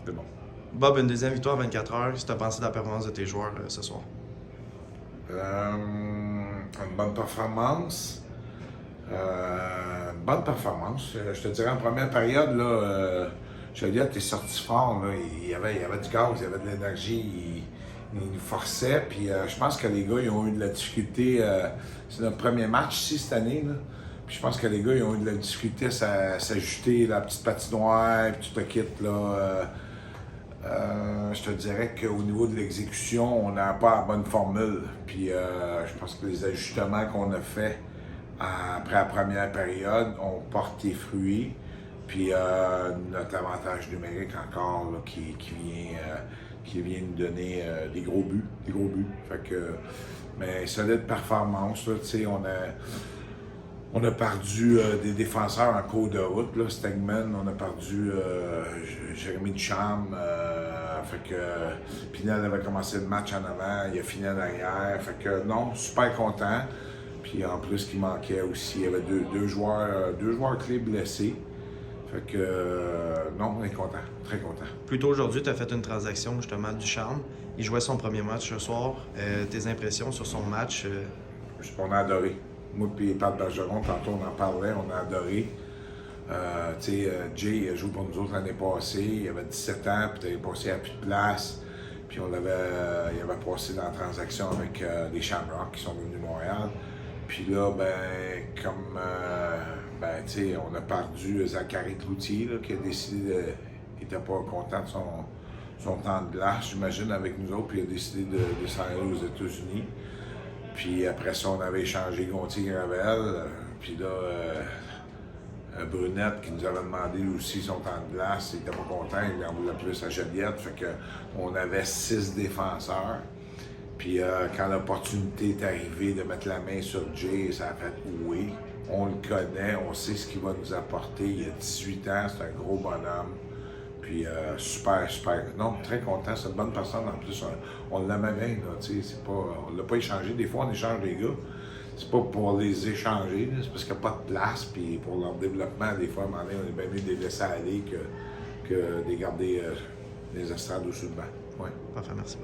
C'est bon. Bob, une deuxième victoire en 24 heures. Qu'est-ce que tu as pensé de la performance de tes joueurs ce soir? Une bonne performance. Bonne performance. Je te dirais en première période, là, Joliette est sorti fort. Là. Il y avait du gaz, il y avait de l'énergie. Il nous forçait. Puis je pense que les gars ils ont eu de la difficulté. C'est notre premier match ici cette année. Là. Puis je pense que les gars ils ont eu de la difficulté à s'ajuster la petite patinoire, puis tout le kit. Là. Je te dirais qu'au niveau de l'exécution, on n'a pas la bonne formule. Puis je pense que les ajustements qu'on a faits après la première période ont porté fruit. Puis notre avantage numérique encore là, qui vient nous donner des gros buts. Fait que, mais solide performance, là, tu sais, on a perdu des défenseurs en cours de route, là, Stegman, on a perdu Jérémy Ducharme, fait que Pinel avait commencé le match en avant, il a fini en arrière, fait que non, super content. Puis en plus, ce qui manquait aussi, il y avait deux joueurs clés blessés. Fait que non, on est content, très content. Plus tôt aujourd'hui, tu as fait une transaction justement du Charme. Il jouait son premier match ce soir. Tes impressions sur son match? On a adoré. Moi et Pat Bergeron, tantôt on en parlait, on a adoré. Tu sais, Jay il a joué pour nous autres l'année passée, il avait 17 ans, puis il avait passé à plus de place. Puis il avait passé dans la transaction avec les Shamrocks qui sont venus de Montréal. Puis là, tu sais, on a perdu Zachary Cloutier, là, qui a décidé il n'était pas content de son temps de glace, j'imagine, avec nous autres, puis il a décidé de s'en aller aux États-Unis. Puis après ça, on avait échangé Gontier-Gravel. Puis là, Brunette qui nous avait demandé lui aussi son temps de glace. Il n'était pas content, il en voulait plus à Joliette. Fait qu'on avait 6 défenseurs. Puis quand l'opportunité est arrivée de mettre la main sur Jay, ça a fait oui. On le connaît, on sait ce qu'il va nous apporter. Il a 18 ans, c'est un gros bonhomme. Puis super. Non, très content. C'est une bonne personne. En plus, on l'aimait bien. Là, c'est pas, on l'a pas échangé. Des fois, on échange des gars. C'est pas pour les échanger. C'est parce qu'il n'y a pas de place. Puis pour leur développement, des fois, à un moment donné, on est bien mieux de les laisser aller que de les garder les estrades au-dessus de banc. Ouais. Parfait, merci.